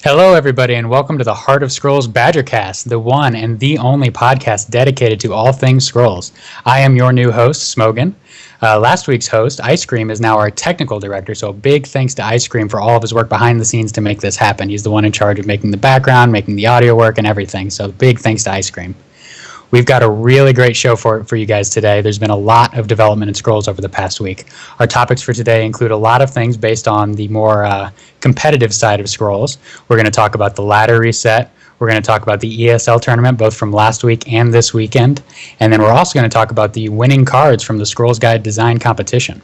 Hello, everybody, and welcome to the Heart of Scrolls Badgercast, the one and the only podcast dedicated to all things Scrolls. I am your new host, Smogan. Last week's host, Ice Cream, is now our technical director, so big thanks to Ice Cream for all of his work behind the scenes to make this happen. He's the one in charge of making the background, making the audio work, and everything, so big thanks to Ice Cream. We've got a really great show for you guys today. There's been a lot of development in Scrolls over the past week. Our topics for today include a lot of things based on the more competitive side of Scrolls. We're going to talk about the ladder reset. We're going to talk about the ESL tournament, both from last week and this weekend. And then we're also going to talk about the winning cards from the Scrolls Guide design competition.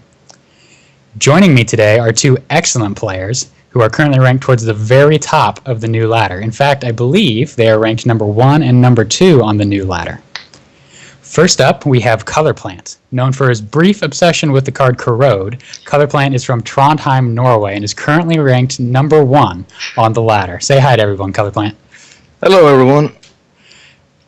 Joining me today are two excellent players who are currently ranked towards the very top of the new ladder. In fact, I believe they are ranked number 1 and number 2 on the new ladder. First up, we have Colorplant. Known for his brief obsession with the card Corrode, Colorplant is from Trondheim, Norway, and is currently ranked number 1 on the ladder. Say hi to everyone, Colorplant. Hello, everyone.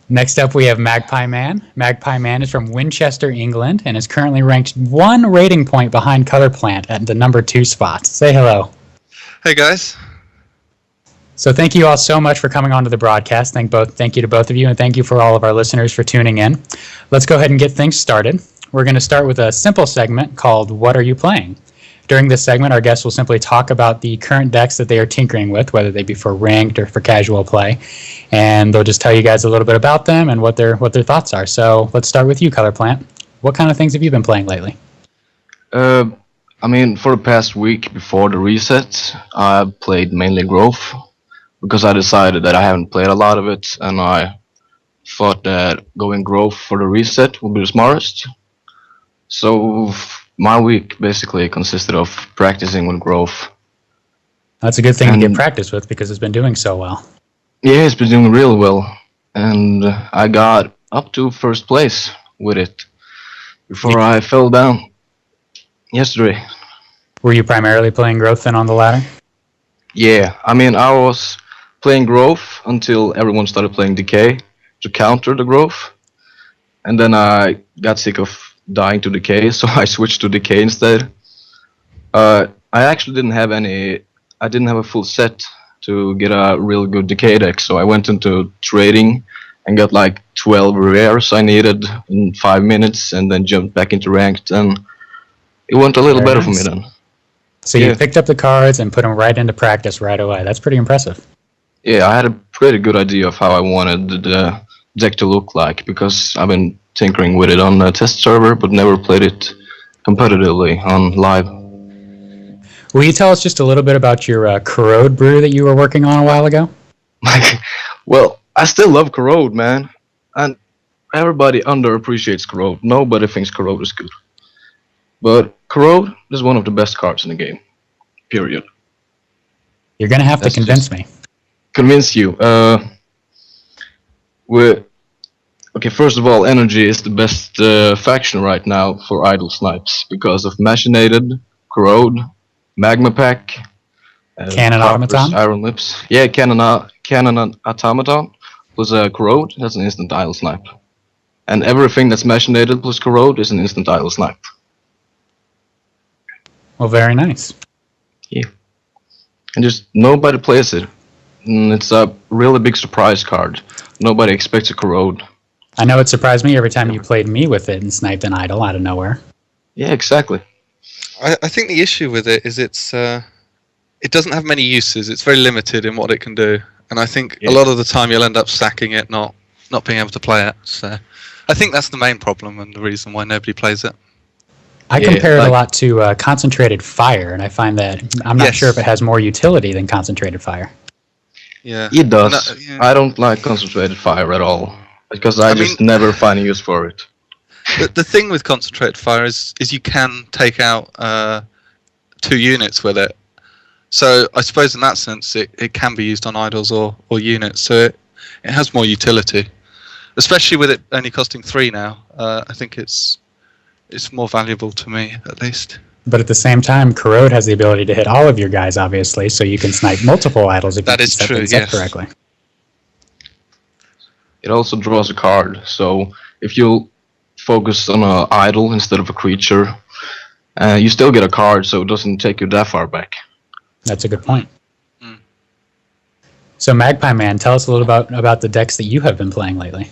Next up, we have Magpie Man. Magpie Man is from Winchester, England, and is currently ranked 1 rating point behind Colorplant at the number 2 spot. Say hello. Hey guys. So thank you all so much for coming on to the broadcast. Thank you to both of you, and thank you for all of our listeners for tuning in. Let's go ahead and get things started. We're going to start with a simple segment called What Are You Playing? During this segment, our guests will simply talk about the current decks that they are tinkering with, whether they be for ranked or for casual play, and they'll just tell you guys a little bit about them and what their thoughts are. So let's start with you, Colorplant. What kind of things have you been playing lately? For the past week before the reset, I played mainly Grove because I decided that I haven't played a lot of it, and I thought that going Grove for the reset would be the smartest. So my week basically consisted of practicing with Grove. That's a good thing to get practice with because it's been doing so well. Yeah, it's been doing real well, and I got up to first place with it before I fell down yesterday. Were you primarily playing Growth then on the ladder? Yeah, I was playing Growth until everyone started playing Decay to counter the Growth. And then I got sick of dying to Decay, so I switched to Decay instead. I actually didn't have a full set to get a real good Decay deck, so I went into trading and got like 12 rares I needed in 5 minutes, and then jumped back into ranked, and it went a little better for me then. So you picked up the cards and put them right into practice right away. That's pretty impressive. Yeah, I had a pretty good idea of how I wanted the deck to look like, because I've been tinkering with it on the test server, but never played it competitively on live. Will you tell us just a little bit about your Corrode brew that you were working on a while ago? Well, I still love Corrode, man. And everybody underappreciates Corrode. Nobody thinks Corrode is good. But Corrode is one of the best cards in the game. Period. You're going to have to convince me. Convince you. Okay, first of all, Energy is the best faction right now for Idle Snipes because of Machinated, Corrode, Magma Pack, Cannon Automaton? Iron Lips. Yeah, Cannon Automaton plus Corrode, that's an instant Idle Snipe. And everything that's Machinated plus Corrode is an instant Idle Snipe. Well, very nice. Yeah. And just nobody plays it. And it's a really big surprise card. Nobody expects a Corrode. I know it surprised me every time you played me with it and sniped an idol out of nowhere. Yeah, exactly. I think the issue with it is it doesn't have many uses. It's very limited in what it can do. And I think a lot of the time you'll end up stacking it, not being able to play it. So I think that's the main problem and the reason why nobody plays it. I compare it a lot to Concentrated Fire, and I find that I'm not sure if it has more utility than Concentrated Fire. Yeah, it does. I don't like Concentrated Fire at all, because I just never find a use for it. The thing with Concentrated Fire is you can take out 2 units with it. So I suppose in that sense it can be used on idols or units, so it has more utility. Especially with it only costing 3 now, I think it's more valuable to me, at least. But at the same time, Corrode has the ability to hit all of your guys, obviously, so you can snipe multiple idols if you set things up correctly. It also draws a card, so if you focus on an idol instead of a creature, you still get a card, so it doesn't take you that far back. That's a good point. So Magpie Man, tell us a little about the decks that you have been playing lately.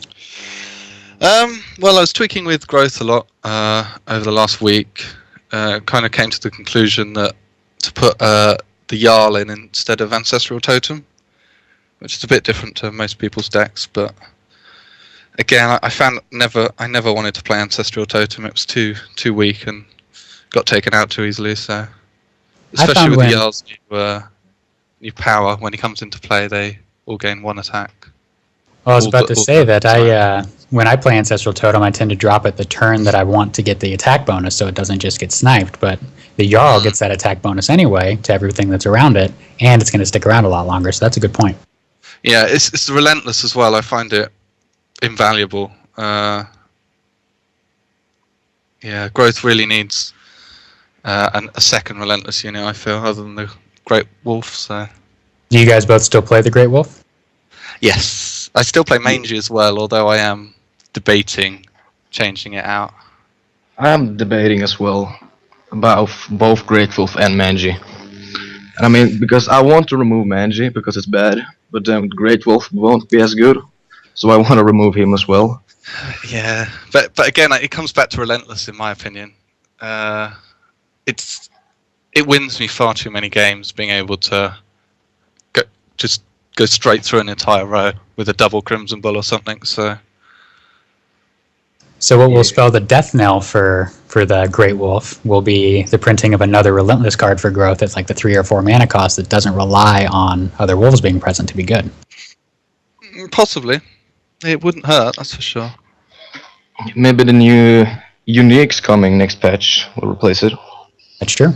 Well, I was tweaking with growth a lot over the last week. Kind of came to the conclusion that to put the Jarl in instead of Ancestral Totem, which is a bit different to most people's decks. But again, I found I never wanted to play Ancestral Totem. It was too weak and got taken out too easily. So, especially with the Jarl's new power, when he comes into play, they all gain 1 attack. Well, I was about to say that when I play Ancestral Totem, I tend to drop it the turn that I want to get the attack bonus, so it doesn't just get sniped. But the Jarl gets that attack bonus anyway to everything that's around it, and it's going to stick around a lot longer. So that's a good point. Yeah, it's relentless as well. I find it invaluable. Yeah, growth really needs a second relentless unit, I feel, other than the Great Wolf. So, do you guys both still play the Great Wolf? Yes, I still play Mangy as well, although I am debating changing it out. I am debating as well about both Great Wolf and Mangy. And I mean, because I want to remove Mangy because it's bad, but then Great Wolf won't be as good, so I want to remove him as well. Yeah, but again, it comes back to relentless, in my opinion. It wins me far too many games being able to go straight through an entire row with a double Crimson Bull or something. So what will spell the death knell for the Great Wolf will be the printing of another Relentless card for growth that's like the 3 or 4 mana cost that doesn't rely on other wolves being present to be good. Possibly. It wouldn't hurt, that's for sure. Maybe the new Uniques coming next patch will replace it. That's true.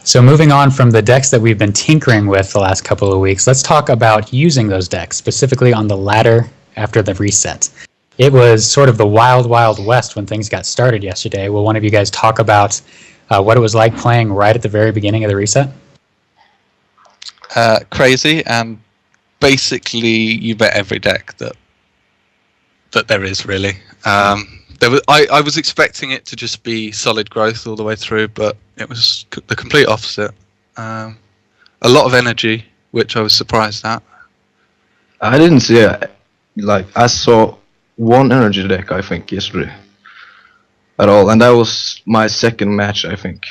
So moving on from the decks that we've been tinkering with the last couple of weeks, let's talk about using those decks, specifically on the ladder after the reset. It was sort of the wild, wild west when things got started yesterday. Will one of you guys talk about what it was like playing right at the very beginning of the reset? Crazy, and basically you bet every deck that there is, really. I was expecting it to just be solid growth all the way through, but it was the complete opposite. A lot of energy, which I was surprised at. I didn't see it. I saw one energy deck, I think, yesterday. At all, and that was my second match, I think.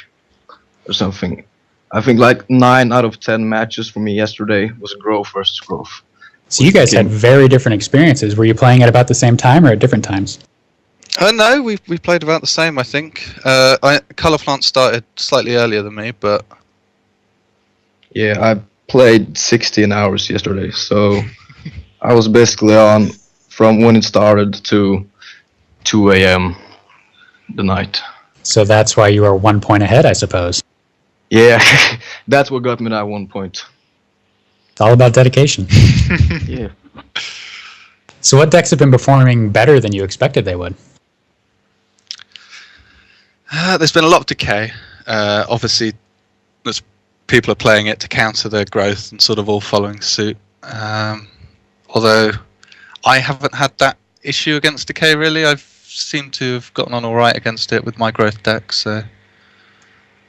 Or something. I think 9 out of 10 matches for me yesterday was growth versus growth. So you guys had very different experiences. Were you playing at about the same time or at different times? No, we played about the same, I think. Colour Plant started slightly earlier than me, but... Yeah, I played 16 hours yesterday, so I was basically on from when it started to 2 a.m. the night. So that's why you are 1 point ahead, I suppose. Yeah, that's what got me that 1 point. It's all about dedication. Yeah. So what decks have been performing better than you expected they would? There's been a lot of decay. Obviously, people are playing it to counter their growth and sort of all following suit. Although I haven't had that issue against decay, really. I've seemed to have gotten on all right against it with my growth deck, so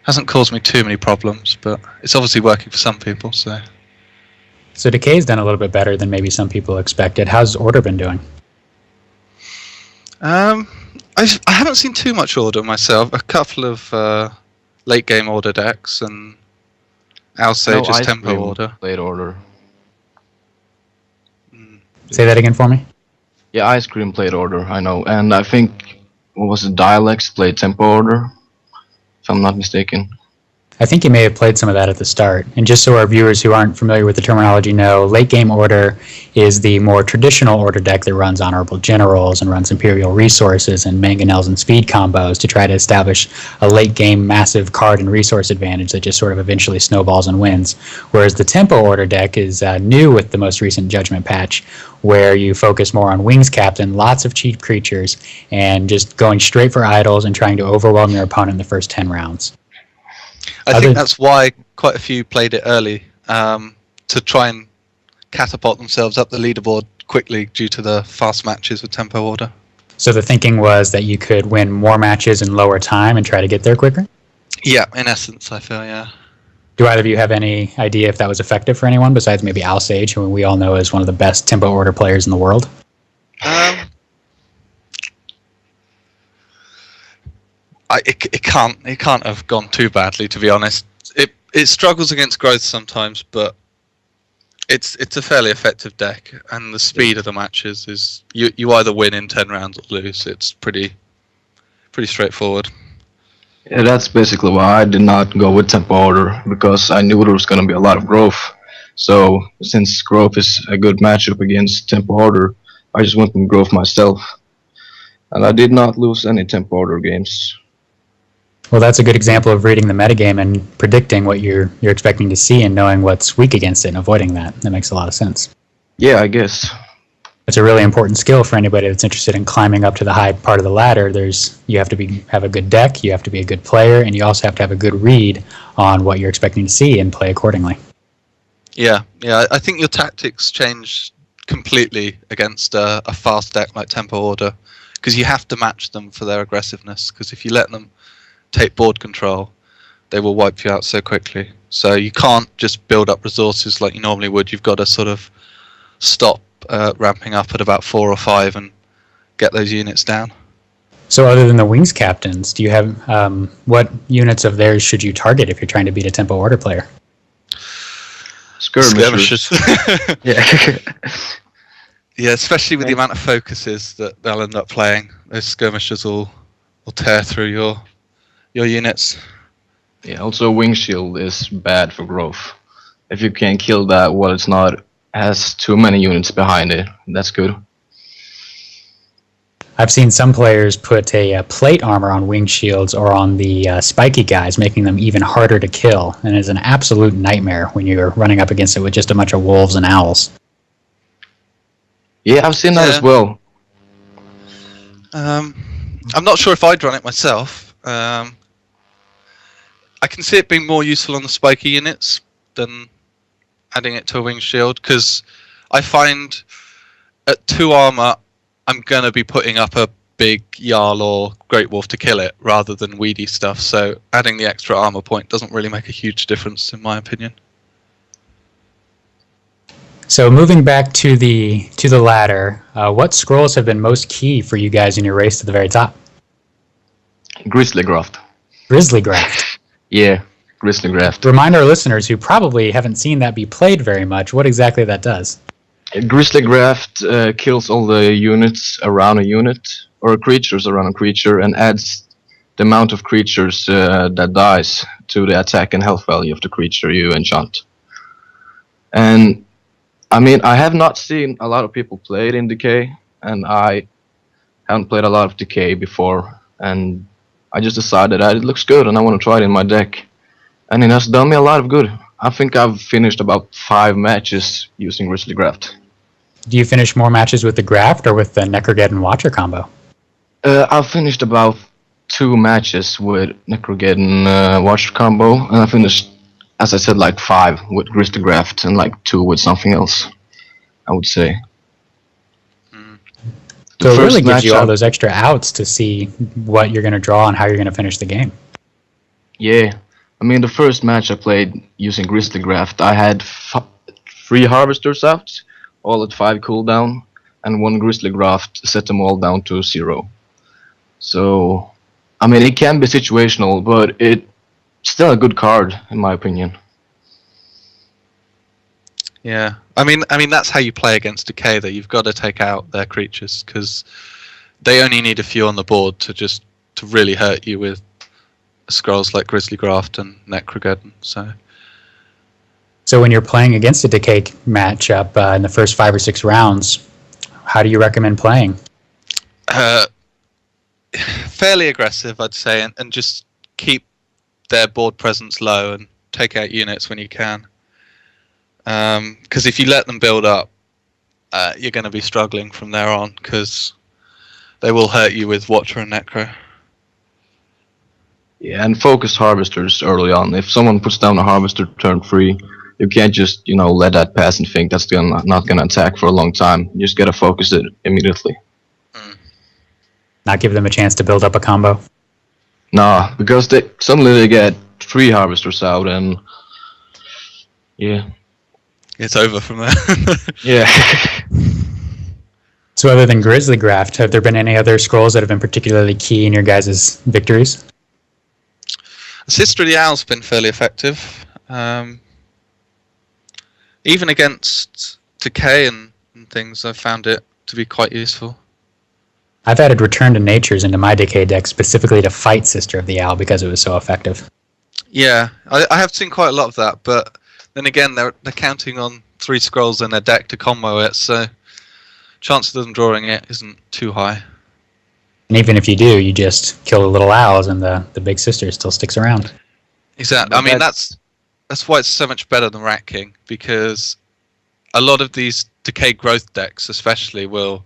hasn't caused me too many problems, but it's obviously working for some people. So Decay's done a little bit better than maybe some people expected. How's Order been doing? I haven't seen too much Order myself. A couple of late game Order decks and Alsage's Tempo Order. Late Order. Say that again for me. Yeah, Ice Cream played Order, I know, and I think what was it, Dialects played Tempo Order, if I'm not mistaken. I think you may have played some of that at the start. And just so our viewers who aren't familiar with the terminology know, late game Order is the more traditional Order deck that runs Honorable Generals and runs Imperial Resources and Mangonels and Speed combos to try to establish a late game massive card and resource advantage that just sort of eventually snowballs and wins. Whereas the Tempo Order deck is new with the most recent Judgment patch, where you focus more on Wings Captain, lots of cheap creatures, and just going straight for idols and trying to overwhelm your opponent in the first 10 rounds. I think that's why quite a few played it early, to try and catapult themselves up the leaderboard quickly due to the fast matches with Tempo Order. So the thinking was that you could win more matches in lower time and try to get there quicker? Yeah, in essence, I feel, yeah. Do either of you have any idea if that was effective for anyone besides maybe Alsage, who we all know is one of the best tempo order players in the world? It can't have gone too badly, to be honest. It struggles against growth sometimes, but it's a fairly effective deck, and the speed of the matches is you either win in 10 rounds or lose. It's pretty straightforward. Yeah, that's basically why I did not go with tempo order, because I knew there was going to be a lot of growth. So since growth is a good matchup against tempo order, I just went with growth myself, and I did not lose any tempo order games. Well, that's a good example of reading the metagame and predicting what you're expecting to see and knowing what's weak against it and avoiding that. That makes a lot of sense. Yeah, I guess. It's a really important skill for anybody that's interested in climbing up to the high part of the ladder. You have to have a good deck, you have to be a good player, and you also have to have a good read on what you're expecting to see and play accordingly. Yeah. I think your tactics change completely against a fast deck like Tempo Order, because you have to match them for their aggressiveness. Because if you let them take board control, they will wipe you out so quickly. So you can't just build up resources like you normally would. You've got to sort of stop ramping up at about 4 or 5 and get those units down. So other than the Wings captains, do you have what units of theirs should you target if you're trying to beat a Tempo Order player? Skirmishers. Yeah. Yeah, especially with the amount of focuses that they'll end up playing. Those skirmishers will tear through your units. Yeah, also Wing Shield is bad for growth. If you can kill that while it's not has too many units behind it, that's good. I've seen some players put a plate armor on Wing Shields or on the spiky guys, making them even harder to kill, and it's an absolute nightmare when you're running up against it with just a bunch of wolves and owls. Yeah, I've seen that as well. I'm not sure if I'd run it myself. I can see it being more useful on the spiky units than adding it to a wing shield, because I find at 2 armor I'm going to be putting up a big Jarl or Great Wolf to kill it rather than weedy stuff, so adding the extra armor point doesn't really make a huge difference in my opinion. So moving back to the ladder, what scrolls have been most key for you guys in your race to the very top? Grizzly Graft. Grizzly Graft. Yeah, Grizzly Graft. Remind our listeners who probably haven't seen that be played very much what exactly that does. Grizzly Graft kills all the units around a unit, or creatures around a creature, and adds the amount of creatures that dies to the attack and health value of the creature you enchant. And I mean, I have not seen a lot of people play it in Decay, and I haven't played a lot of Decay before, and I just decided that it looks good and I want to try it in my deck. And it has done me a lot of good. I think I've finished about 5 matches using Grizzly Graft. Do you finish more matches with the Graft or with the Necrogeddon Watcher combo? I've finished about 2 matches with Necrogeddon Watcher combo, and I finished, as I said, like 5 with Grizzly Graft and like 2 with something else, I would say. So it really gives you all those extra outs to see what you're going to draw and how you're going to finish the game. Yeah. I mean, the first match I played using Grizzly Graft, I had 3 Harvesters out, all at 5 cooldown, and 1 Grizzly Graft set them all down to 0. So, I mean, it can be situational, but it's still a good card, in my opinion. Yeah, I mean that's how you play against Decay, though. You've got to take out their creatures, because they only need a few on the board to really hurt you with scrolls like Grizzly Graft and Necrogeddon. So when you're playing against a Decay matchup in the first 5 or 6 rounds, how do you recommend playing? Fairly aggressive, I'd say, and just keep their board presence low and take out units when you can. Because if you let them build up, you're going to be struggling from there on, because they will hurt you with Watcher and Necro. Yeah, and focus Harvesters early on. If someone puts down a Harvester turn 3, you can't just, let that pass and think that's not going to attack for a long time. You just got to focus it immediately. Not give them a chance to build up a combo? Nah, because suddenly they get 3 Harvesters out, and Yeah. It's over from there. Yeah. So other than Grizzly Graft, have there been any other scrolls that have been particularly key in your guys' victories? Sister of the Owl's been fairly effective. Even against Decay and things, I've found it to be quite useful. I've added Return to Natures into my Decay deck specifically to fight Sister of the Owl because it was so effective. Yeah, I have seen quite a lot of that, but then again, they're counting on 3 scrolls in their deck to combo it, so chances of them drawing it isn't too high. And even if you do, you just kill the little owls and the big sister still sticks around. Exactly. I mean, that's why it's so much better than Rat King, because a lot of these Decay Growth decks especially will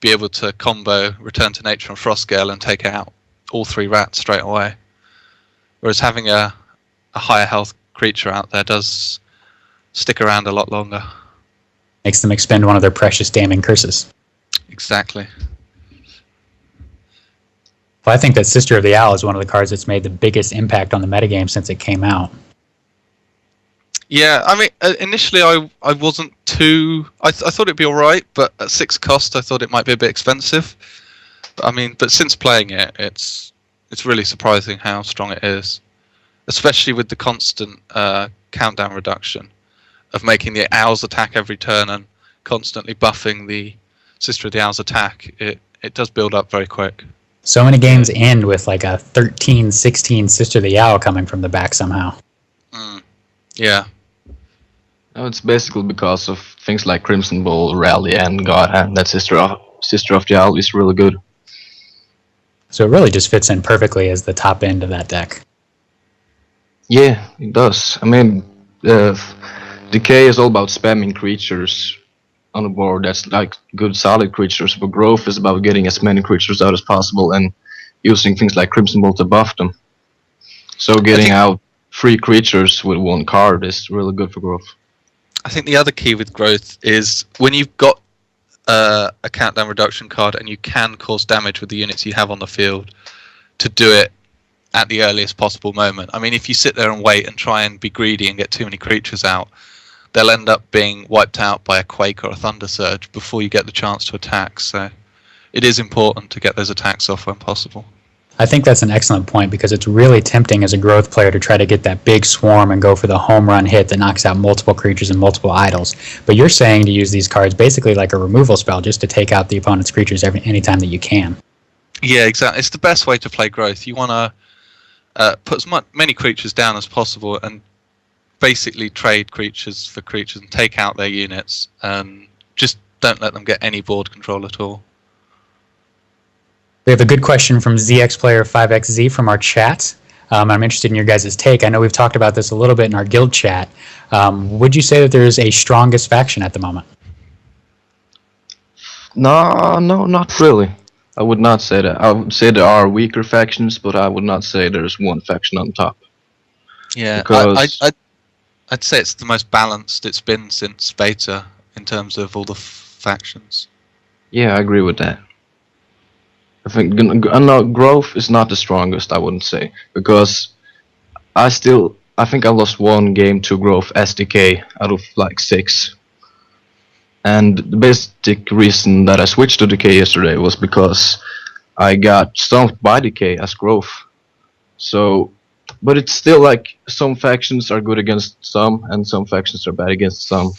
be able to combo Return to Nature and Frostgale and take out all 3 rats straight away. Whereas having a higher health creature out there does stick around a lot longer. Makes them expend one of their precious damning curses. Exactly. Well, I think that Sister of the Owl is one of the cards that's made the biggest impact on the metagame since it came out. Yeah, I mean, initially I wasn't too... I thought it'd be alright, but at 6 cost I thought it might be a bit expensive. But since playing it, it's really surprising how strong it is. Especially with the constant countdown reduction of making the Owls attack every turn and constantly buffing the Sister of the Owl's attack. It does build up very quick. So many games end with like a 13-16 Sister of the Owl coming from the back somehow. Yeah. No, it's basically because of things like Crimson Bowl, Rally, and God Hand. That Sister of the Owl is really good. So it really just fits in perfectly as the top end of that deck. Yeah, it does. I mean, Decay is all about spamming creatures on the board. That's like good solid creatures, but Growth is about getting as many creatures out as possible and using things like Crimson Bolt to buff them. So getting out 3 creatures with 1 card is really good for Growth. I think the other key with Growth is when you've got a countdown reduction card and you can cause damage with the units you have on the field, to do it at the earliest possible moment. I mean, if you sit there and wait and try and be greedy and get too many creatures out, they'll end up being wiped out by a Quake or a Thunder Surge before you get the chance to attack. So it is important to get those attacks off when possible. I think that's an excellent point because it's really tempting as a Growth player to try to get that big swarm and go for the home run hit that knocks out multiple creatures and multiple idols. But you're saying to use these cards basically like a removal spell just to take out the opponent's creatures anytime that you can. Yeah, exactly. It's the best way to play Growth. You want to put as many creatures down as possible and basically trade creatures for creatures and take out their units and just don't let them get any board control at all. We have a good question from ZXPlayer5XZ from our chat. I'm interested in your guys' take. I know we've talked about this a little bit in our guild chat. Would you say that there is a strongest faction at the moment? No, not really. I would not say that. I would say there are weaker factions, but I would not say there's one faction on top. Yeah, Because I'd say it's the most balanced it's been since beta in terms of all the factions. yeah, I agree with that. I think no, Growth is not the strongest, I wouldn't say, because I think I lost 1 game to Growth SDK out of like 6. And the basic reason that I switched to Decay yesterday was because I got stumped by Decay as Growth. So, but it's still like some factions are good against some and some factions are bad against some.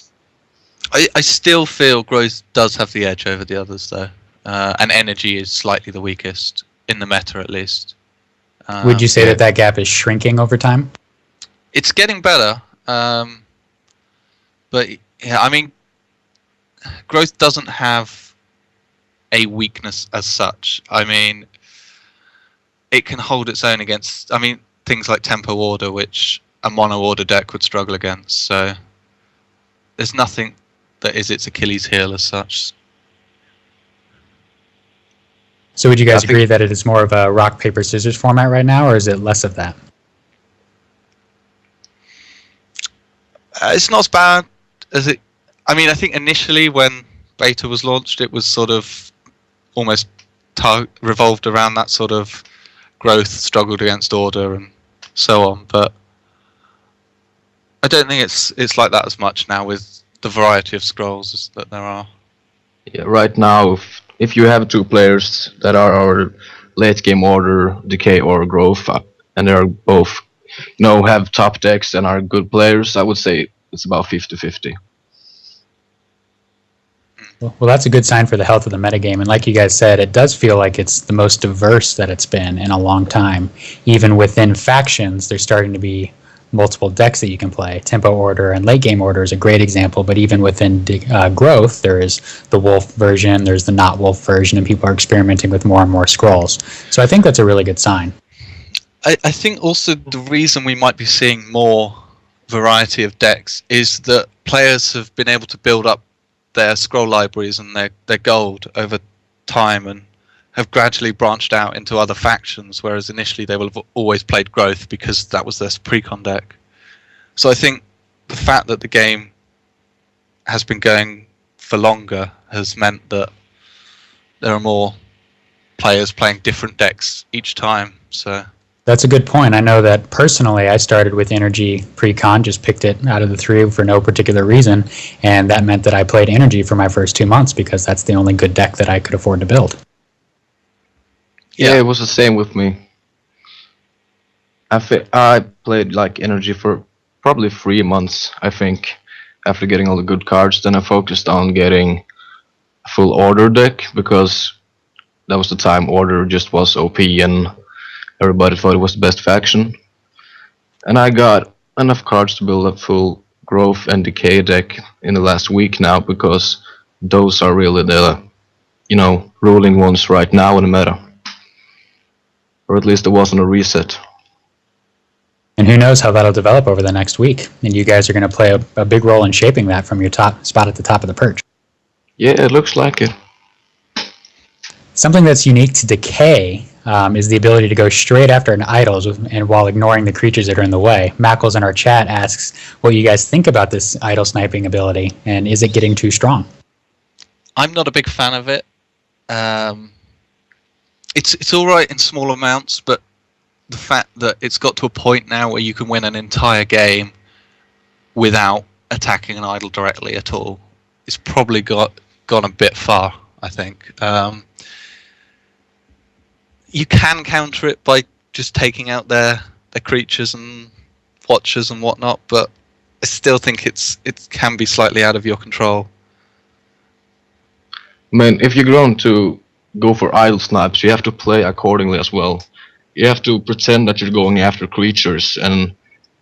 I still feel Growth does have the edge over the others though. And Energy is slightly the weakest, in the meta at least. Would you say that gap is shrinking over time? It's getting better. But yeah, I mean, Growth doesn't have a weakness as such. I mean, it can hold its own against, things like Tempo Order, which a mono order deck would struggle against. So there's nothing that is its Achilles heel as such. So would you guys agree that it is more of a rock, paper, scissors format right now, or is it less of that? It's not as bad as it... I think initially when beta was launched, it was sort of almost revolved around that sort of Growth struggled against Order and so on. But I don't think it's like that as much now with the variety of scrolls that there are. Yeah, right now, if you have two players that are our late game order, decay or growth, and they are both, have top decks and are good players, I would say it's about 50-50. Well, that's a good sign for the health of the metagame. And like you guys said, it does feel like it's the most diverse that it's been in a long time. Even within factions, there's starting to be multiple decks that you can play. Tempo Order and Late Game Order is a great example, but even within Growth, there is the Wolf version, there's the not Wolf version, and people are experimenting with more and more scrolls. So I think that's a really good sign. I think also the reason we might be seeing more variety of decks is that players have been able to build up their scroll libraries and their gold over time and have gradually branched out into other factions, whereas initially they will have always played Growth because that was their precon deck. So I think the fact that the game has been going for longer has meant that there are more players playing different decks each time. So that's a good point. I know that personally I started with Energy pre-con, just picked it out of the three for no particular reason, and that meant that I played Energy for my first 2 months because that's the only good deck that I could afford to build. Yeah, it was the same with me. I played like Energy for probably 3 months, I think, after getting all the good cards. Then I focused on getting a full Order deck because that was the time Order just was OP and everybody thought it was the best faction. And I got enough cards to build a full Growth and Decay deck in the last week now because those are really the, ruling ones right now in the meta. Or at least there wasn't a reset. And who knows how that'll develop over the next week. And you guys are going to play a big role in shaping that from your top spot at the top of the perch. Yeah, it looks like it. Something that's unique to Decay is the ability to go straight after an idols and while ignoring the creatures that are in the way. Mackles in our chat asks what you guys think about this idol sniping ability, and is it getting too strong? I'm not a big fan of it. It's all right in small amounts, but the fact that it's got to a point now where you can win an entire game without attacking an idol directly at all, it's probably gone a bit far, I think. You can counter it by just taking out their creatures and watchers and whatnot, but I still think it can be slightly out of your control. I mean, if you're going to go for idle snipes, you have to play accordingly as well. You have to pretend that you're going after creatures and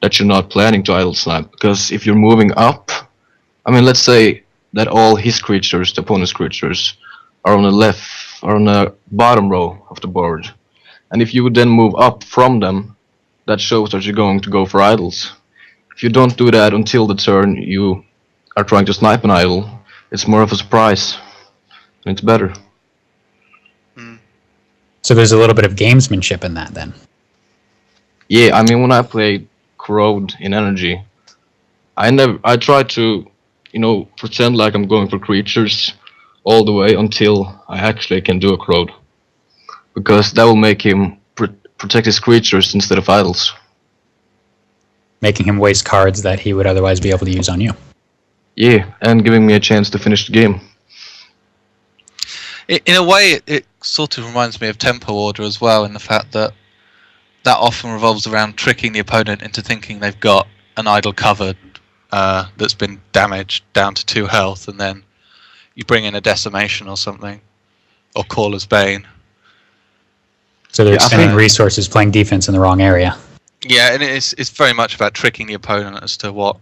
that you're not planning to idle snipe, because if you're moving up, I mean, let's say that all his creatures, the opponent's creatures, are on the left or on the bottom row of the board, and if you would then move up from them, that shows that you're going to go for idols. If you don't do that until the turn you are trying to snipe an idol, it's more of a surprise, and it's better. So there's a little bit of gamesmanship in that then. Yeah, I mean, when I played Corrode in Energy, I try to, pretend like I'm going for creatures all the way until I actually can do a Corrode, because that will make him protect his creatures instead of idols, making him waste cards that he would otherwise be able to use on you. Yeah, and giving me a chance to finish the game. In a way, it sort of reminds me of Tempo Order as well, in the fact that often revolves around tricking the opponent into thinking they've got an idol covered that's been damaged down to 2 health, and then you bring in a Decimation or something, or Caller's Bane. So they're spending resources playing defense in the wrong area. Yeah, and it's very much about tricking the opponent as to what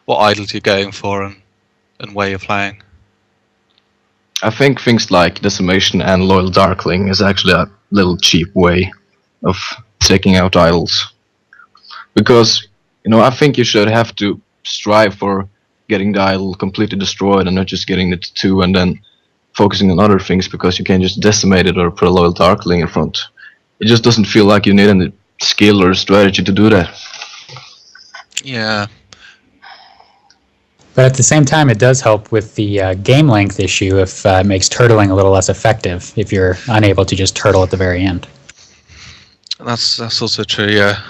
idols you're going for and where you're playing. I think things like Decimation and Loyal Darkling is actually a little cheap way of taking out idols. Because, I think you should have to strive for getting the idol completely destroyed and not just getting it to 2 and then focusing on other things, because you can't just decimate it or put a Loyal Darkling in front. It just doesn't feel like you need any skill or strategy to do that. Yeah. But at the same time, it does help with the game length issue if it makes turtling a little less effective if you're unable to just turtle at the very end. That's also true, yeah.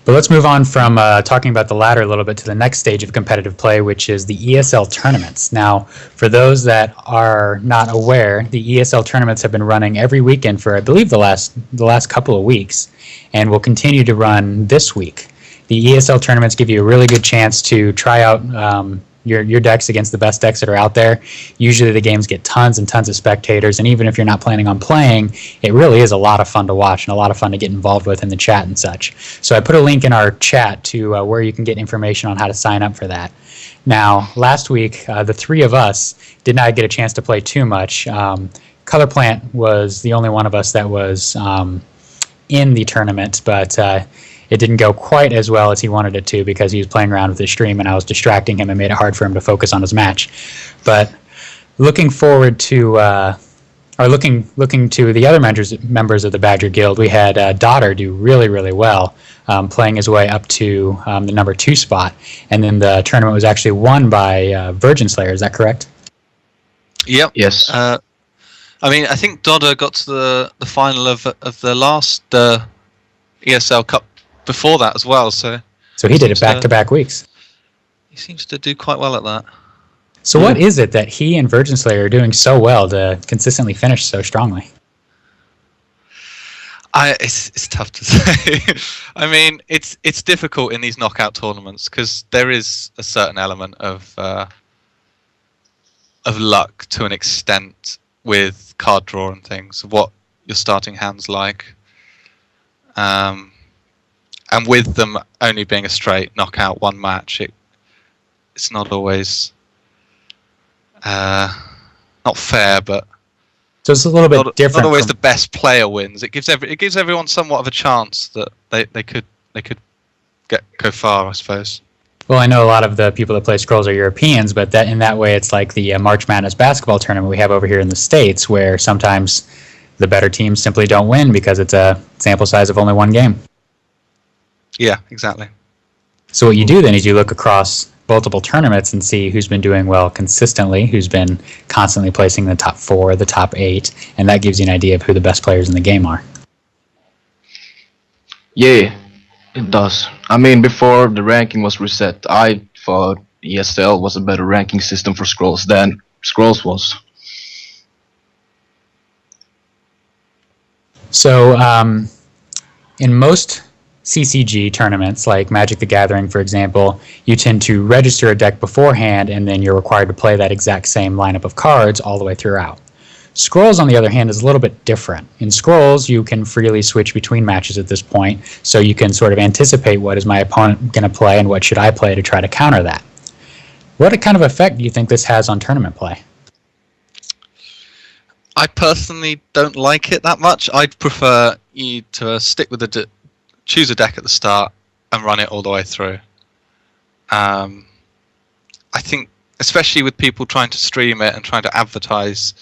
But let's move on from talking about the ladder a little bit to the next stage of competitive play, which is the ESL tournaments. Now, for those that are not aware, the ESL tournaments have been running every weekend for, I believe, the last couple of weeks, and will continue to run this week. The ESL tournaments give you a really good chance to try out your decks against the best decks that are out there. Usually the games get tons and tons of spectators, and even if you're not planning on playing, it really is a lot of fun to watch and a lot of fun to get involved with in the chat and such. So I put a link in our chat to where you can get information on how to sign up for that. Now, last week, the three of us did not get a chance to play too much. Color Plant was the only one of us that was in the tournament, but it didn't go quite as well as he wanted it to because he was playing around with his stream and I was distracting him and made it hard for him to focus on his match. But looking forward to, looking to the other members of the Badger Guild, we had Daughter do really, really well, playing his way up to the number 2 spot. And then the tournament was actually won by Virgin Slayer, is that correct? Yep. Yes. I mean, I think Dodder got to the final of the last ESL Cup before that as well. So he did it back-to-back weeks. He seems to do quite well at that. So what is it that he and Virgin Slayer are doing so well to consistently finish so strongly? It's tough to say. I mean, it's difficult in these knockout tournaments because there is a certain element of luck to an extent with card draw and things, of what your starting hand's like. And with them only being a straight knockout one match, it's not always not fair, but so it's a little bit different. Not always the best player wins. It gives everyone somewhat of a chance that they could go far, I suppose. Well, I know a lot of the people that play Scrolls are Europeans, but in that way, it's like the March Madness basketball tournament we have over here in the States, where sometimes the better teams simply don't win because it's a sample size of only one game. Yeah, exactly. So what you do then is you look across multiple tournaments and see who's been doing well consistently, who's been constantly placing in the top 4, the top 8, and that gives you an idea of who the best players in the game are. Yeah, it does. I mean, before the ranking was reset, I thought ESL was a better ranking system for Scrolls than Scrolls was. So in most CCG tournaments, like Magic the Gathering, for example, you tend to register a deck beforehand, and then you're required to play that exact same lineup of cards all the way throughout. Scrolls, on the other hand, is a little bit different. In Scrolls, you can freely switch between matches at this point, so you can sort of anticipate what is my opponent going to play and what should I play to try to counter that. What kind of effect do you think this has on tournament play? I personally don't like it that much. I'd prefer you to stick with choose a deck at the start and run it all the way through. I think, especially with people trying to stream it and trying to advertise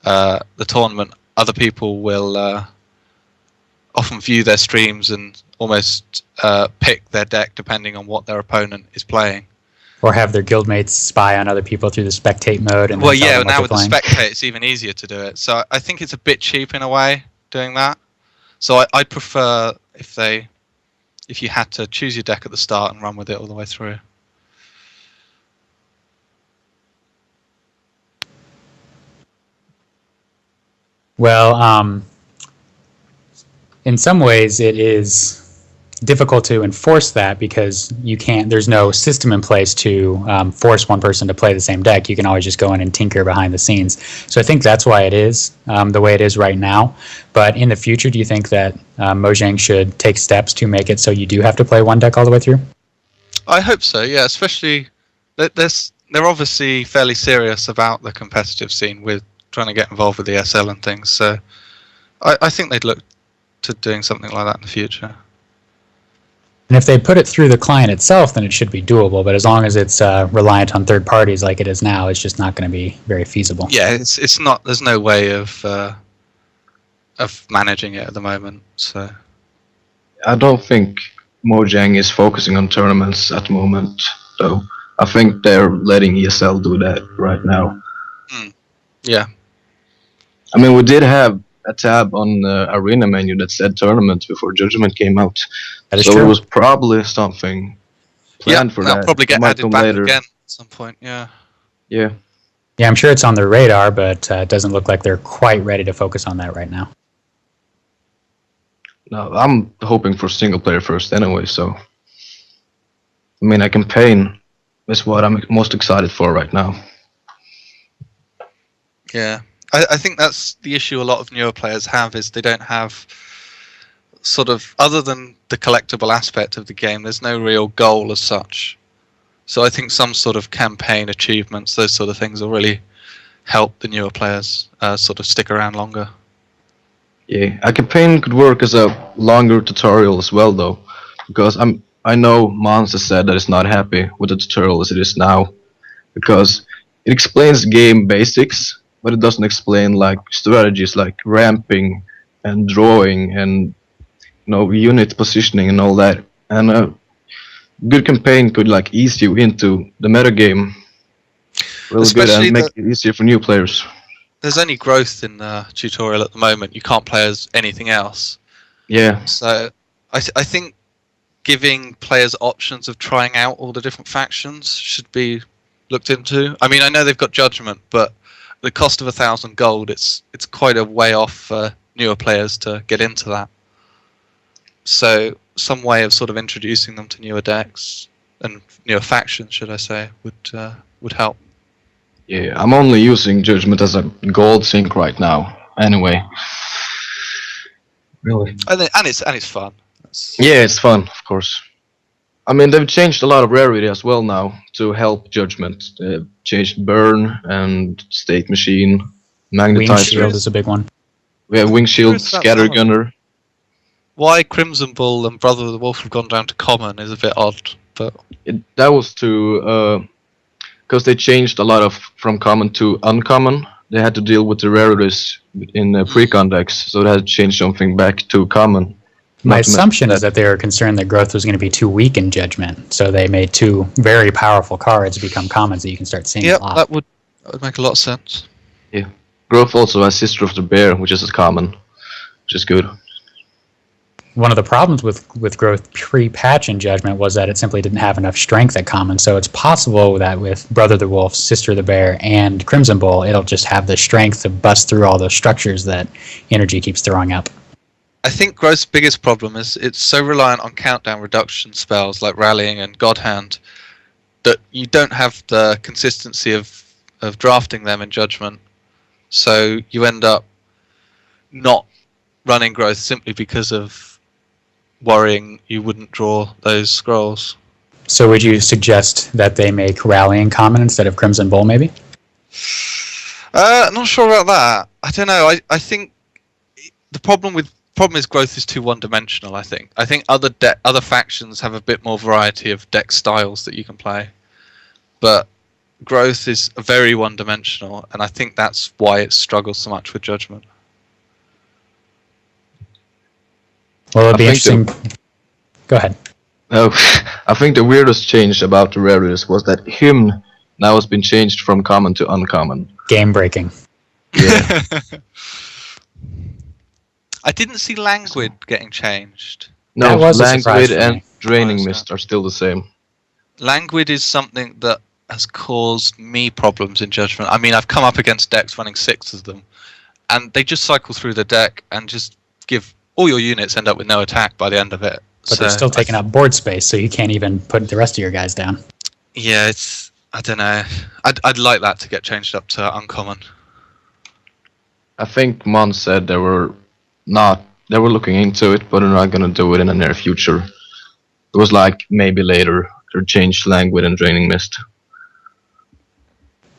the tournament, other people will often view their streams and almost pick their deck depending on what their opponent is playing. Or have their guildmates spy on other people through the spectate mode. And well, yeah, now with the spectate, it's even easier to do it. So I think it's a bit cheap in a way doing that. So I'd prefer if you had to choose your deck at the start and run with it all the way through. Well, in some ways it is difficult to enforce that because there's no system in place to force one person to play the same deck. You can always just go in and tinker behind the scenes. So I think that's why it is the way it is right now. But in the future, do you think that Mojang should take steps to make it so you do have to play one deck all the way through? I hope so, yeah, especially they're obviously fairly serious about the competitive scene with trying to get involved with the ESL and things. So I think they'd look to doing something like that in the future. And if they put it through the client itself, then it should be doable. But as long as it's reliant on third parties like it is now, it's just not going to be very feasible. Yeah, it's not. There's no way of managing it at the moment. So I don't think Mojang is focusing on tournaments at the moment, though. I think they're letting ESL do that right now. Yeah. I mean, we did have a tab on the arena menu that said tournament before Judgment came out. That is So true. it was probably something planned for that'll that. probably It get might added come back later. again at some point. Yeah. Yeah. Yeah, I'm sure it's on their radar, but it doesn't look like they're quite ready to focus on that right now. No, I'm hoping for single player first anyway. So, I mean, a campaign is what I'm most excited for right now. Yeah, I think that's the issue a lot of newer players have, is they don't have sort of, other than the collectible aspect of the game, there's no real goal as such. So I think some sort of campaign achievements, those sort of things, will really help the newer players sort of stick around longer. Yeah, a campaign could work as a longer tutorial as well, though, because I know Mons has said that it's not happy with the tutorial as it is now, because it explains game basics, but it doesn't explain like strategies like ramping and drawing and unit positioning and all that. And a good campaign could like ease you into the metagame really good Especially and make it easier for new players. There's only growth in the tutorial at the moment. You can't play as anything else. Yeah, So I think giving players options of trying out all the different factions should be looked into. I mean, I know they've got Judgment, but the cost of 1,000 gold, it's quite a way off for newer players to get into that. So some way of sort of introducing them to newer decks and newer factions, should I say, would help. yeah. I'm only using Judgment as a gold sync right now. Anyway, really. And it's fun. Yeah, it's fun, of course. I mean, they've changed a lot of rarity as well now to help Judgment. They've changed Burn and State Machine, Wing Magnetizer. Shield is a big one. We have Wing Shield, Curious about Scatter some of them. Gunner. Why Crimson Bull and Brother of the Wolf have gone down to common is a bit odd, but That was to because they changed a lot of from common to uncommon. They had to deal with the rarities in pre-con decks, so they had to change something back to common. My Not to mess assumption with is that they were concerned that growth was going to be too weak in Judgment, so they made two very powerful cards become commons that you can start seeing yeah, a lot. that would make a lot of sense. Growth also has Sister of the Bear, which is a common, which is good. One of the problems with growth pre-patch in Judgment was that it simply didn't have enough strength at common, so it's possible that with Brother the Wolf, Sister the Bear, and Crimson Bull, it'll just have the strength to bust through all those structures that Energy keeps throwing up. I think Growth's biggest problem is it's so reliant on countdown reduction spells like Rallying and God Hand that you don't have the consistency of drafting them in Judgment. So you end up not running Growth simply because of worrying you wouldn't draw those scrolls. So would you suggest that they make Rallying common instead of Crimson Bull, maybe? Not sure about that. I don't know. I think the problem is Growth is too one-dimensional. I think other factions have a bit more variety of deck styles that you can play, but Growth is very one-dimensional, and I think that's why it struggles so much with Judgment. Well, it'll be I think interesting. Go ahead. Oh, I think the weirdest change about the rarities was that Hymn now has been changed from common to uncommon. Game breaking. Yeah. I didn't see Languid getting changed. No, That was a surprise Languid for and me. Draining Oh, Mist are still the same. Languid is something that has caused me problems in Judgment. I mean, I've come up against decks running 6 of them, and they just cycle through the deck and just give all your units end up with no attack by the end of it. But they're still taking up board space, so you can't even put the rest of your guys down. Yeah, I don't know. I'd like that to get changed up to uncommon. I think Mon said they were looking into it, but they're not gonna do it in the near future. It was like maybe later they'll change Languid and Draining Mist.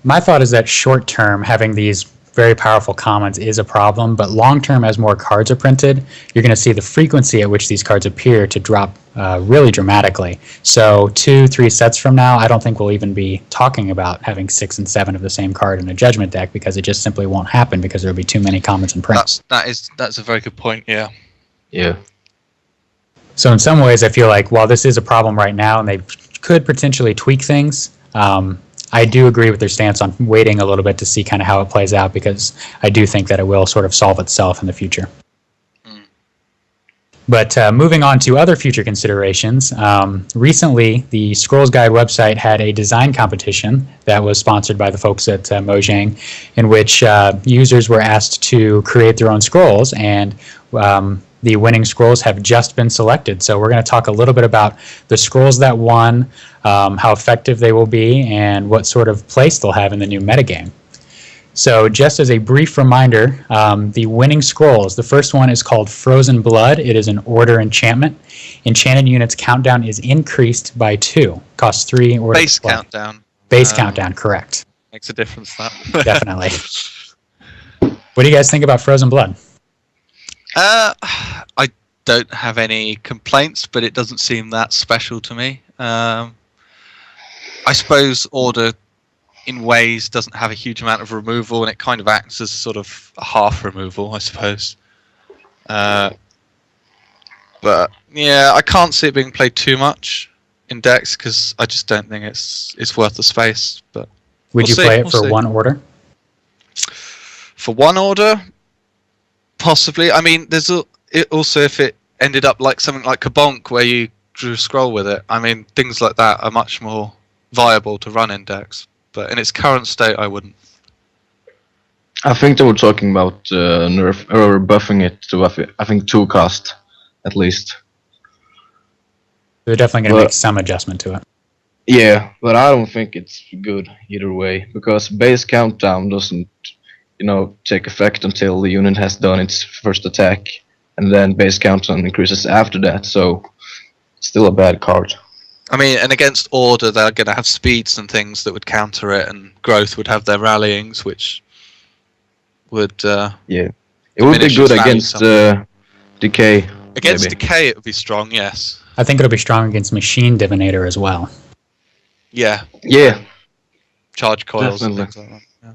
My thought is that short term, having these very powerful commons is a problem, but long term, as more cards are printed, you're going to see the frequency at which these cards appear to drop really dramatically. So 2-3 sets from now, I don't think we'll even be talking about having 6 and 7 of the same card in a Judgment deck, because it just simply won't happen because there'll be too many commons and prints. That's a very good point. Yeah. Yeah. So in some ways, I feel like while this is a problem right now and they could potentially tweak things, I do agree with their stance on waiting a little bit to see kind of how it plays out, because I do think that it will sort of solve itself in the future. But moving on to other future considerations, recently the Scrolls Guide website had a design competition that was sponsored by the folks at Mojang, in which users were asked to create their own scrolls, and the winning scrolls have just been selected. So we're going to talk a little bit about the scrolls that won, how effective they will be, and what sort of place they'll have in the new metagame. So just as a brief reminder, the winning scrolls, the first one is called Frozen Blood. It is an order enchantment. Enchanted units countdown is increased by 2. Costs 3 orders. Base countdown. Base countdown, correct. Makes a difference, that. Definitely. What do you guys think about Frozen Blood? I don't have any complaints, but it doesn't seem that special to me. I suppose order in ways doesn't have a huge amount of removal, and it kind of acts as sort of a half removal, I suppose. But yeah, I can't see it being played too much in decks because I just don't think it's worth the space. But would you play it for one order? For one order, possibly. I mean, it also if it ended up like something like Kabonk where you drew a scroll with it. I mean, things like that are much more viable to run in decks. But in its current state, I wouldn't. I think they were talking about nerf or buffing it to I think 2 cost at least. They're definitely going to make some adjustment to it. Yeah, but I don't think it's good either way because base countdown doesn't, take effect until the unit has done its first attack, and then base countdown increases after that. So it's still a bad card. I mean, and against order, they're going to have speeds and things that would counter it, and growth would have their rallyings, which would it would be good against decay. Against maybe. decay, it would be strong. Yes. I think it'll be strong against Machine Divinator as well. Yeah. Yeah. Charge coils Definitely. and things like that. Yeah.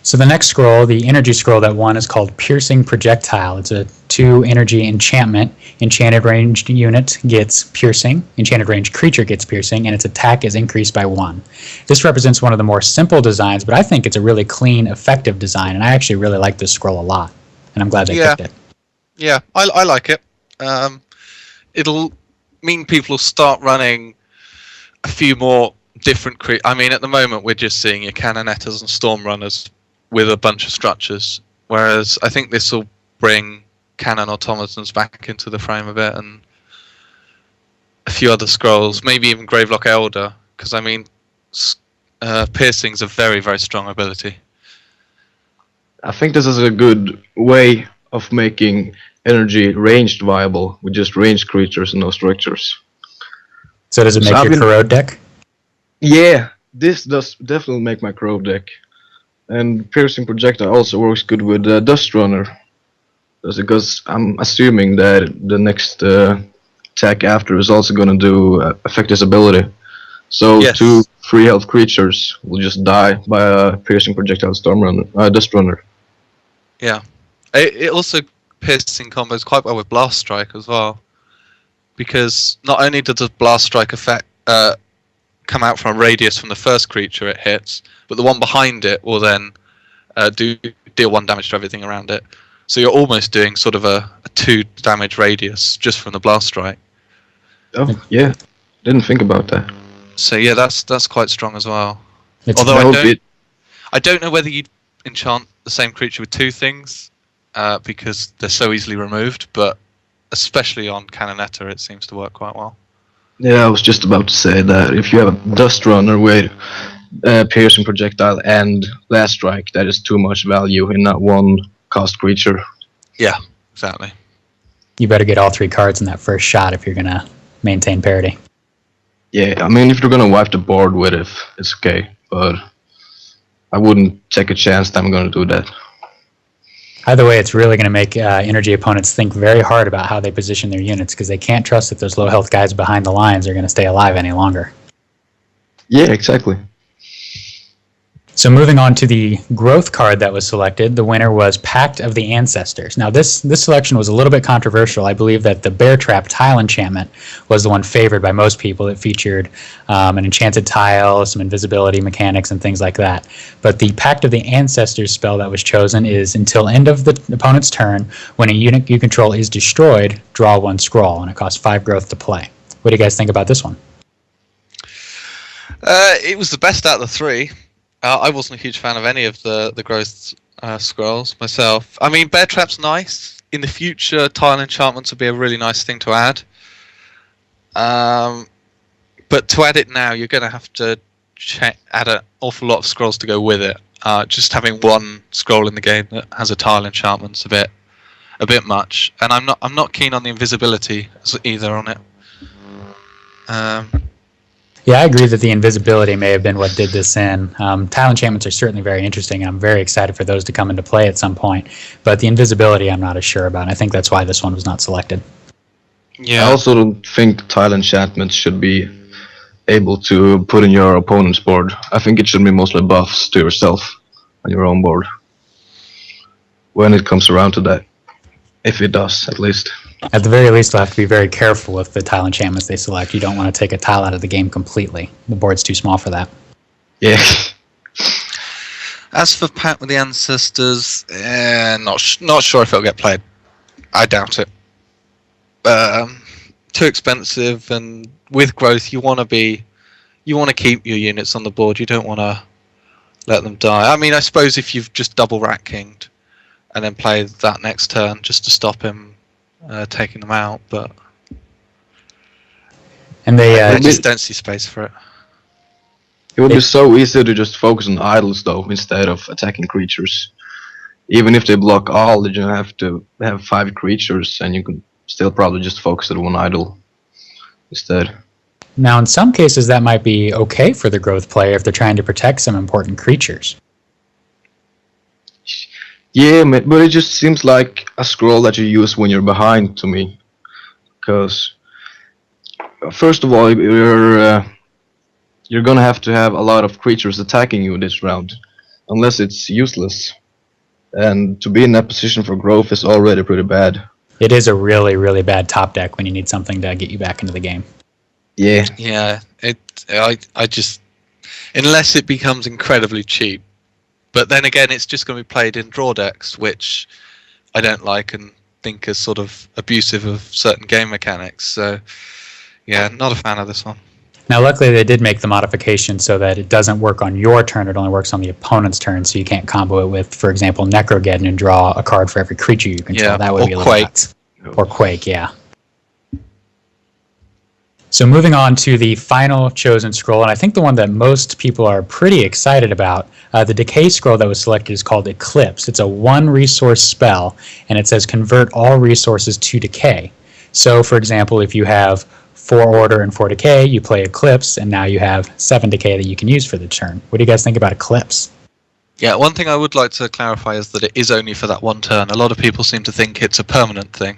So the next scroll, the energy scroll that won, is called Piercing Projectile. It's a 2 energy enchantment. Enchanted ranged unit gets piercing, enchanted ranged creature gets piercing, and its attack is increased by 1. This represents one of the more simple designs, but I think it's a really clean, effective design, and I actually really like this scroll a lot, and I'm glad they picked it. Yeah, I like it. It'll mean people will start running a few more different creatures. I mean, at the moment, we're just seeing your Canonetters and Storm Runners with a bunch of structures, whereas I think this will bring Cannon Automatons back into the frame a bit, and a few other scrolls, maybe even Gravelock Elder, because I mean, piercing's a very, very strong ability. I think this is a good way of making energy ranged viable with just ranged creatures and no structures. So does it make your Corrode deck? Yeah, this does definitely make my Corrode deck. And Piercing Projectile also works good with Dust Runner. Because I'm assuming that the next attack after is also going to do affect his ability. So Yes. 2 free health creatures will just die by a Piercing Projectile Dust Runner. Yeah. It also piercing combos quite well with Blast Strike as well. Because not only does the Blast Strike effect come out from a radius from the first creature it hits, but the one behind it will then deal 1 damage to everything around it. So you're almost doing sort of a 2 damage radius just from the Blast Strike. Oh, yeah. Didn't think about that. So yeah, that's quite strong as well. It's Although That would be- I don't know whether you'd enchant the same creature with 2 things, because they're so easily removed, but especially on Canonetta it seems to work quite well. Yeah, I was just about to say that if you have a Dust Runner with Piercing Projectile and Blast Strike, that is too much value in that 1 cost creature. Yeah, exactly. You better get all 3 cards in that first shot if you're going to maintain parity. Yeah, I mean, if you're gonna wipe the board with it, it's okay, but I wouldn't take a chance that I'm gonna do that. Either way, it's really going to make energy opponents think very hard about how they position their units, because they can't trust that those low health guys behind the lines are going to stay alive any longer. Yeah, exactly. So moving on to the growth card that was selected, the winner was Pact of the Ancestors. Now this selection was a little bit controversial. I believe that the Bear Trap tile enchantment was the one favored by most people. It featured an enchanted tile, some invisibility mechanics, and things like that. But the Pact of the Ancestors spell that was chosen is until end of the opponent's turn, when a unit you control is destroyed, draw 1 scroll, and it costs 5 growth to play. What do you guys think about this one? It was the best out of the 3. I wasn't a huge fan of any of the growth scrolls myself. I mean, Bear Trap's nice. In the future, tile enchantments would be a really nice thing to add. But to add it now, you're going to have to add an awful lot of scrolls to go with it. Just having 1 scroll in the game that has a tile enchantment's a bit much. And I'm not keen on the invisibility either on it. Yeah, I agree that the invisibility may have been what did this in. Tile enchantments are certainly very interesting, and I'm very excited for those to come into play at some point. But the invisibility I'm not as sure about, and I think that's why this one was not selected. Yeah. I also don't think tile enchantments should be able to put in your opponent's board. I think it should be mostly buffs to yourself on your own board. When it comes around to that. If it does, at least. At the very least, we'll have to be very careful with the tile enchantments they select. You don't want to take a tile out of the game completely. The board's too small for that. Yeah. As for Pact with the Ancestors, not sure if it'll get played. I doubt it. Too expensive, and with growth, you want to keep your units on the board. You don't want to let them die. I mean, I suppose if you've just double Rat Kinged and then play that next turn just to stop him taking them out, but And they I just don't see space for it. It would be so easy to just focus on idols, though, instead of attacking creatures. Even if they block all, you have to have 5 creatures, and you can still probably just focus on 1 idol instead. Now, in some cases, that might be okay for the growth player if they're trying to protect some important creatures. Yeah, but it just seems like a scroll that you use when you're behind to me. Because, first of all, you're gonna have to have a lot of creatures attacking you this round. Unless it's useless. And to be in that position for growth is already pretty bad. It is a really, really bad top deck when you need something to get you back into the game. Yeah. Yeah, I just, unless it becomes incredibly cheap. But then again, it's just going to be played in draw decks, which I don't like and think is sort of abusive of certain game mechanics. So, yeah, not a fan of this one. Now, luckily, they did make the modification so that it doesn't work on your turn. It only works on the opponent's turn, so you can't combo it with, for example, Necrogeddon and draw a card for every creature you control. Yeah, that would or be a little Quake. nuts. Or Quake, yeah. So moving on to the final chosen scroll, and I think the one that most people are pretty excited about, the Decay scroll that was selected is called Eclipse. It's a 1-resource spell, and it says convert all resources to Decay. So, for example, if you have 4 Order and 4 Decay, you play Eclipse, and now you have 7 Decay that you can use for the turn. What do you guys think about Eclipse? Yeah, one thing I would like to clarify is that it is only for that one turn. A lot of people seem to think it's a permanent thing.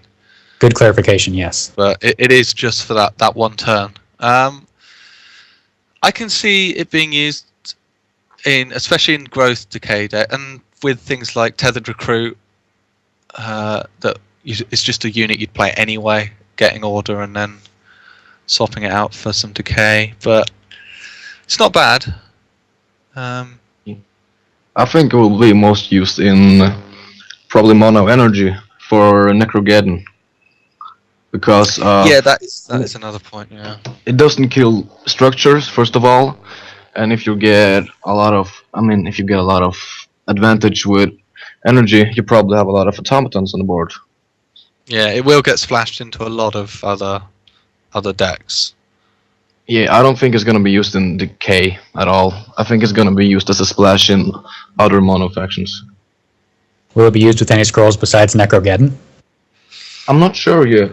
Good clarification, yes. But it is just for that one turn. I can see it being used especially in growth decay deck, and with things like Tethered Recruit, it's just a unit you'd play anyway, getting order and then swapping it out for some decay. But it's not bad. I think it will be most used in probably Mono Energy for Necrogeddon. Because yeah, that is another point. Yeah, it doesn't kill structures first of all, and if you get a lot of advantage with energy, you probably have a lot of automatons on the board. Yeah, it will get splashed into a lot of other decks. Yeah, I don't think it's gonna be used in Decay at all. I think it's gonna be used as a splash in other mono factions. Will it be used with any scrolls besides Necrogeddon? I'm not sure yet.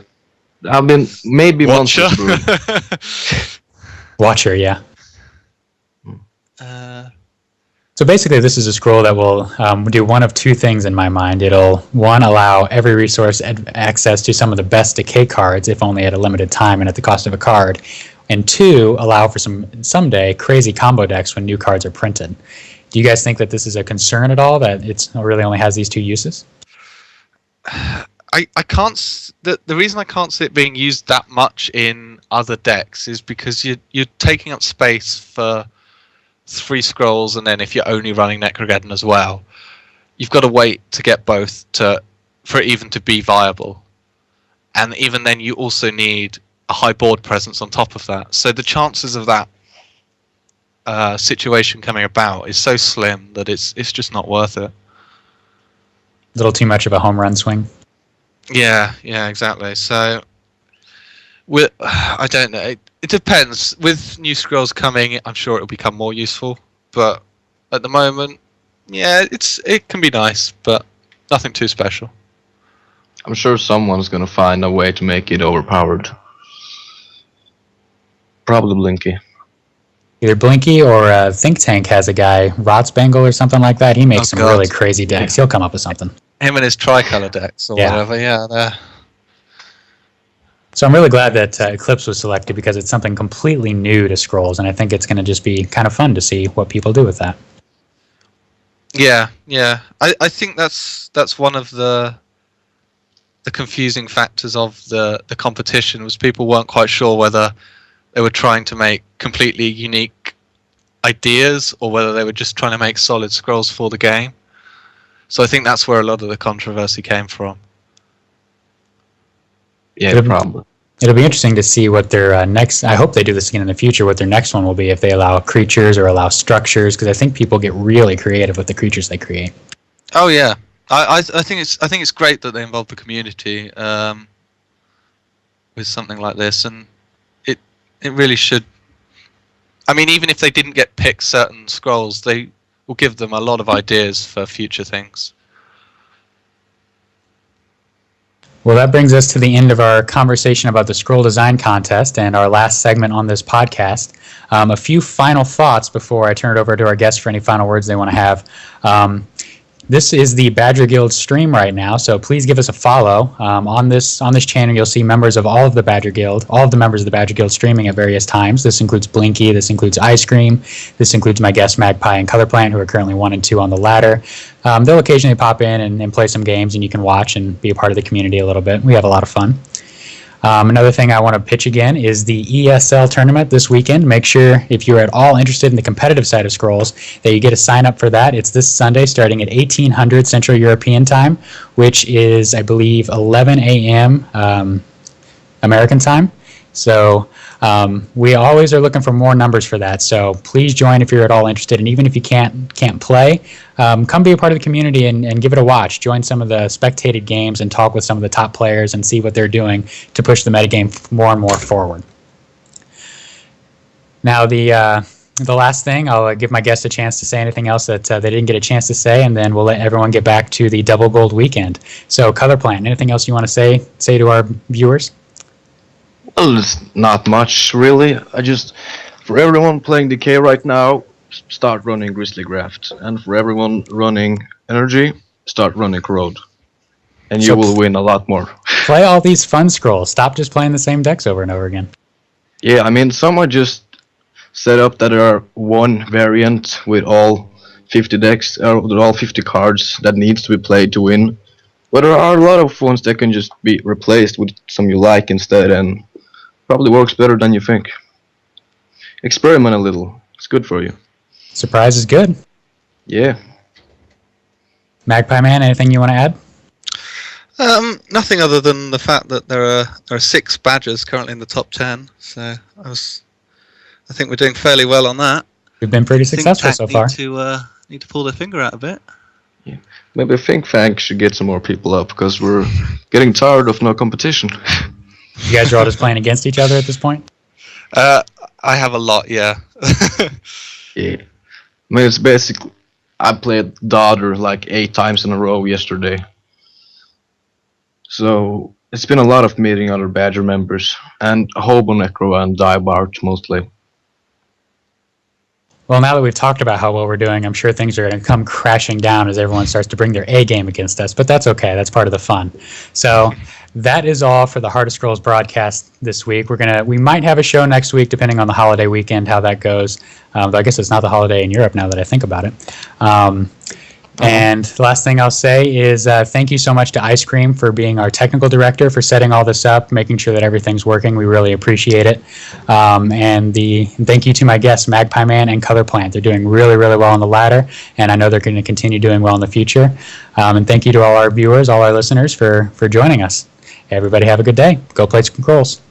Maybe Watcher. Monsters. Watcher, yeah. So basically, this is a scroll that will do one of 2 things in my mind. It'll, 1, allow every resource access to some of the best Decay cards, if only at a limited time and at the cost of a card. And 2, allow for someday crazy combo decks when new cards are printed. Do you guys think that this is a concern at all, that it really only has these two uses? I can't. The reason I can't see it being used that much in other decks is because you're taking up space for 3 scrolls, and then if you're only running Necrogeddon as well, you've got to wait to get both for it even to be viable. And even then, you also need a high board presence on top of that. So the chances of that situation coming about is so slim that it's just not worth it. A little too much of a home run swing. Yeah, exactly. So, I don't know. It depends. With new scrolls coming, I'm sure it'll become more useful. But at the moment, yeah, it can be nice, but nothing too special. I'm sure someone's gonna find a way to make it overpowered. Probably Blinky. Either Blinky or Think Tank has a guy, Rotsbangle or something like that. He makes some God. really crazy decks. He'll come up with something. Him and his tricolor decks or Yeah. whatever. Yeah, they're... So I'm really glad that Eclipse was selected, because it's something completely new to Scrolls, and I think it's going to just be kind of fun to see what people do with that. Yeah. I think that's one of the confusing factors of the competition, was people weren't quite sure whether they were trying to make completely unique ideas or whether they were just trying to make solid scrolls for the game. So I think that's where a lot of the controversy came from. Yeah, probably. It'll be interesting to see what their next... I hope they do this again in the future, what their next one will be, if they allow creatures or allow structures, because I think people get really creative with the creatures they create. Oh yeah, I think it's great that they involve the community with something like this, and it really should. I mean, even if they didn't get picked certain scrolls, they will give them a lot of ideas for future things. Well, that brings us to the end of our conversation about the Scroll Design Contest and our last segment on this podcast. A few final thoughts before I turn it over to our guests for any final words they want to have. This is the Badger Guild stream right now, so please give us a follow. On this channel, you'll see members of all of the members of the Badger Guild streaming at various times. This includes Blinky, this includes Ice Cream, this includes my guests Magpie and Colorplant, who are currently 1 and 2 on the ladder. They'll occasionally pop in and play some games, and you can watch and be a part of the community a little bit. We have a lot of fun. Another thing I want to pitch again is the ESL tournament this weekend. Make sure, if you're at all interested in the competitive side of Scrolls, that you get a sign up for that. It's this Sunday starting at 1800 Central European Time, which is, I believe, 11 a.m. American time. So we always are looking for more numbers for that. So please join if you're at all interested. And even if you can't play, come be a part of the community and give it a watch. Join some of the spectated games and talk with some of the top players and see what they're doing to push the metagame more and more forward. Now the last thing, I'll give my guests a chance to say anything else that they didn't get a chance to say, and then we'll let everyone get back to the Double Gold weekend. So Colorplant, anything else you want to say to our viewers? Well, it's not much, really. For everyone playing Decay right now, start running Grizzly Graft. And for everyone running Energy, start running Corrode. And you will win a lot more. Play all these fun scrolls. Stop just playing the same decks over and over again. Yeah, I mean, someone just set up that there are one variant with all 50 decks, with all 50 cards that needs to be played to win. But there are a lot of ones that can just be replaced with some you like instead, and probably works better than you think. Experiment a little. It's good for you. Surprise is good. Yeah. Magpie Man, anything you want to add? Nothing other than the fact that there are 6 Badgers currently in the top 10. So I think we're doing fairly well on that. We've been pretty successful so far. Need to pull their finger out a bit. Yeah. Maybe Think Tank should get some more people up, because we're getting tired of no competition. You guys are all just playing against each other at this point? I have a lot, yeah. Yeah. I mean, it's basically... I played Daughter like 8 times in a row yesterday. So, it's been a lot of meeting other Badger members. And Hobo Necro and Diebart, mostly. Well, now that we've talked about how well we're doing, I'm sure things are going to come crashing down as everyone starts to bring their A game against us. But that's okay. That's part of the fun. So, that is all for the Heart of Scrolls broadcast this week. We might have a show next week, depending on the holiday weekend, how that goes. Though I guess it's not the holiday in Europe now that I think about it. And the last thing I'll say is thank you so much to Ice Cream for being our technical director, for setting all this up, making sure that everything's working. We really appreciate it. And thank you to my guests, Magpie Man and Color Plant. They're doing really, really well on the ladder, and I know they're going to continue doing well in the future. And thank you to all our viewers, all our listeners for joining us. Everybody have a good day. Go play Scrolls.